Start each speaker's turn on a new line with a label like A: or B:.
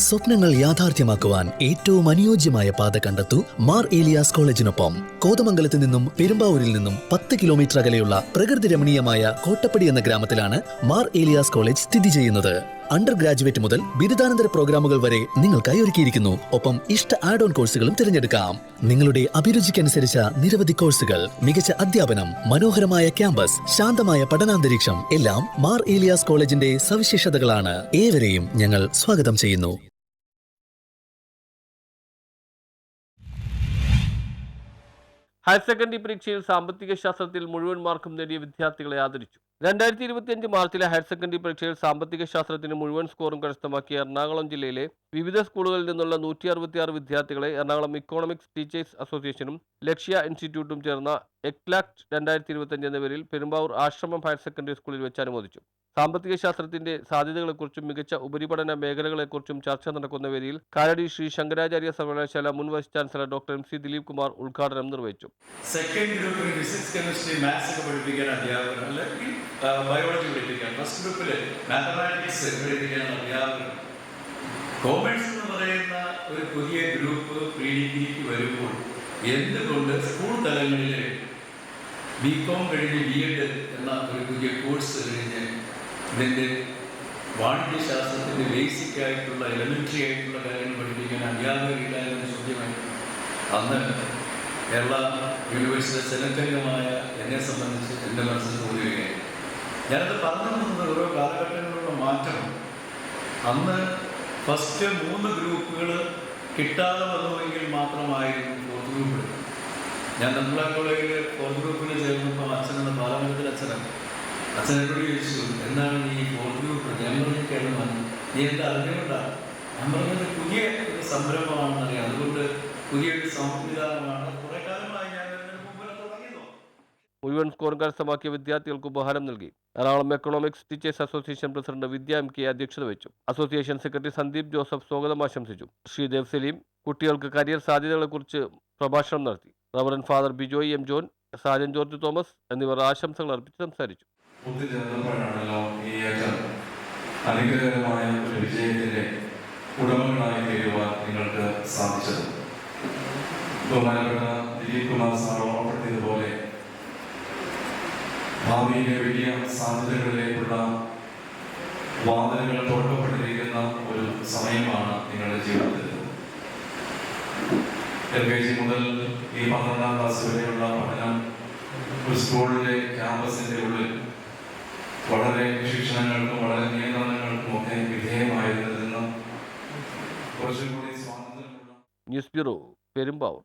A: സ്വപ്നങ്ങൾ യാഥാർത്ഥ്യമാക്കുവാൻ ഏറ്റവും അനുയോജ്യമായ പാത കണ്ടെത്തൂ മാർ ഏലിയാസ് കോളേജിനൊപ്പം. കോതമംഗലത്ത് നിന്നും പെരുമ്പാവൂരിൽ നിന്നും 10 കിലോമീറ്റർ അകലെയുള്ള പ്രകൃതി രമണീയമായ കോട്ടപ്പടി എന്ന ഗ്രാമത്തിലാണ് മാർ ഏലിയാസ് കോളേജ് സ്ഥിതി ചെയ്യുന്നത്. അണ്ടർ ഗ്രാജുവേറ്റ് മുതൽ ബിരുദാനന്തര പ്രോഗ്രാമുകൾ വരെ നിങ്ങൾക്കായി ഒരുക്കിയിരിക്കുന്നു. ഒപ്പം ഇഷ്ട ആഡ് ഓൺ കോഴ്സുകളും തിരഞ്ഞെടുക്കാം. നിങ്ങളുടെ അഭിരുചിക്കനുസരിച്ച നിരവധി കോഴ്സുകൾ, മികച്ച അധ്യാപനം, മനോഹരമായ ക്യാമ്പസ്, ശാന്തമായ പഠനാന്തരീക്ഷം എല്ലാം മാർ ഏലിയാസ് കോളേജിന്റെ സവിശേഷതകളാണ്. ഏവരെയും ഞങ്ങൾ സ്വാഗതം ചെയ്യുന്നു.
B: ഹയർ സെക്കൻഡറി പരീക്ഷയിൽ സാമ്പത്തിക ശാസ്ത്രത്തിൽ മുഴുവൻ മാർക്കും നേടിയ വിദ്യാർത്ഥികളെ ആദരിച്ചു. 2025 മാർച്ചിലെ ഹയർ സെക്കൻഡറി പരീക്ഷയിൽ സാമ്പത്തിക ശാസ്ത്രത്തിന് മുഴുവൻ സ്കോറും കരസ്ഥമാക്കിയ എറണാകുളം ജില്ലയിലെ വിവിധ സ്കൂളുകളിൽ നിന്നുള്ള 166 വിദ്യാർത്ഥികളെ എറണാകുളം ഇക്കോണമിക്സ് ടീച്ചേഴ്സ് അസോസിയേഷനും ലക്ഷ്യ ഇൻസ്റ്റിറ്റ്യൂട്ടും ചേർന്ന എക്ലാക്ട് 2025 എന്ന പേരിൽ പെരുമ്പാവൂർ ആശ്രമം ഹയർ സെക്കൻഡറി സ്കൂളിൽ വെച്ച് അനുമോദിച്ചു. സാമ്പത്തിക ശാസ്ത്രത്തിന്റെ സാധ്യതകളെക്കുറിച്ചും മികച്ച ഉപരിപഠന മേഖലകളെക്കുറിച്ചും ചർച്ച നടക്കുന്ന വേദിയിൽ കാലടി ശ്രീ ശങ്കരാചാര്യ സർവകലാശാല മുൻ vice chancellor doctor MC Dileep Kumar ഉദ്ഘാടനം നിർവഹിച്ചു.
C: സെക്കൻഡ് ഗ്രൂപ്പിൽ ഫിസിക്സ്, കെമിസ്ട്രി, മാത്സ് ഒക്കെ പഠിപ്പിക്കാൻ അധ്യാപകർ, അല്ലെങ്കിൽ ബയോളജി പഠിപ്പിക്കാൻ, ഫസ്റ്റ് ഗ്രൂപ്പിൽ മാത്തമാറ്റിക്സ് പഠിപ്പിക്കാൻ അധ്യാപകർ. കോമേഴ്സ് എന്ന് പറയുന്ന ഒരു പുതിയ ഗ്രൂപ്പ് പ്രീഡിഗ്രിക്ക് വരുമ്പോൾ എന്തുകൊണ്ട് സ്കൂൾ തലങ്ങളിൽ BCom കഴിഞ്ഞ് BEd എന്ന ഒരു പുതിയ കോഴ്സ് കഴിഞ്ഞ് ഇതിൻ്റെ വാണിജ്യശാസ്ത്രത്തിൻ്റെ ബേസിക് ആയിട്ടുള്ള എലമെൻ്ററി ആയിട്ടുള്ള കാര്യങ്ങൾ പഠിപ്പിക്കാൻ അധ്യാപകരില്ല എന്ന ചോദ്യമായി അന്ന് കേരള യൂണിവേഴ്സിറ്റി സെനറ്റംഗമായ എന്നെ സംബന്ധിച്ച് എൻ്റെ മനസ്സിൽ തോന്നുകയായി. ഞാനത് പറഞ്ഞു തന്നത് ഓരോ കാലഘട്ടങ്ങളിലുള്ള മാറ്റം. അന്ന് ഫസ്റ്റ് 3 ഗ്രൂപ്പുകൾ കിട്ടാതെ വന്നുവെങ്കിൽ മാത്രമായിരുന്നു ഫോർത്ത് ഗ്രൂപ്പ്. ഞാൻ നമ്മളെ കോളേജിൽ ഫോർത്ത് ഗ്രൂപ്പിൽ ചേർന്നപ്പോൾ അച്ഛനെന്ന് പാർലമെൻറ്റിൽ അച്ഛനോട് ചോദിച്ചു, എന്താണ് ഈ ഫോർത്ത് ഗ്രൂപ്പ്? ഞാൻ പറഞ്ഞു കേൾക്കാൻ, നീ എന്താ അറിഞ്ഞുകൊണ്ടാണ്? ഞാൻ പറഞ്ഞത് പുതിയ ഒരു സംരംഭമാണെന്നറിയാം, അതുകൊണ്ട് പുതിയൊരു സംവിധാനമാണ്. കുറെ കാലമായി ഞാൻ മുമ്പിൽ തുടങ്ങിയതോ.
B: മുഴുവൻ സ്കോർ കരസ്ഥമാക്കിയ വിദ്യാർത്ഥികൾക്ക് ഉപഹാരം നൽകി. Ernakulam economics teachers association president Vidya MK അധ്യക്ഷത വഹിച്ചു. അസോസിയേഷൻ സെക്രട്ടറി സന്ദീപ് ജോസഫ് സ്വാഗതം ആശംസിച്ചു. ശ്രീദേവ് സലീം കുട്ടികൾക്ക് കരിയർ സാധ്യതകളെക്കുറിച്ച് പ്രഭാഷണം നടത്തി. Reverend father Bijoy M John, Sajan George Thomas എന്നിവർ ആശംസകൾ അർപ്പിച്ച് സംസാരിച്ചു.
D: അനുഗ്രഹകരമായ ഒരു വിജയത്തിന്റെ ഉടമകളായി തീരുവാൻ നിങ്ങൾക്ക് സാധിച്ചത്. ബഹുമാനപ്പെട്ട ദിലീപ് കുമാർ സാർ ഓർമ്മപ്പെടുത്തിയതുപോലെ ഭാവിയിലെ വലിയ സാധ്യതകളിലേക്കുള്ള വാതിലുകൾ തുറക്കപ്പെട്ടിരിക്കുന്ന ഒരു സമയമാണ് നിങ്ങളുടെ ജീവിതത്തിൽ. LKG മുതൽ ഈ 12ാം ക്ലാസ് വരെയുള്ള പഠനം ഒരു സ്കൂളിലെ ക്യാമ്പസിന്റെ ഉള്ളിൽ വളരെ ശിക്ഷണങ്ങൾക്കും വളരെ നിയന്ത്രണങ്ങൾക്കും ഒക്കെ വിധേയമായിരുന്നതിൽ നിന്നും കുറച്ചുകൂടി സ്വാതന്ത്ര്യമുള്ള.
B: News bureau, Perumbavoor.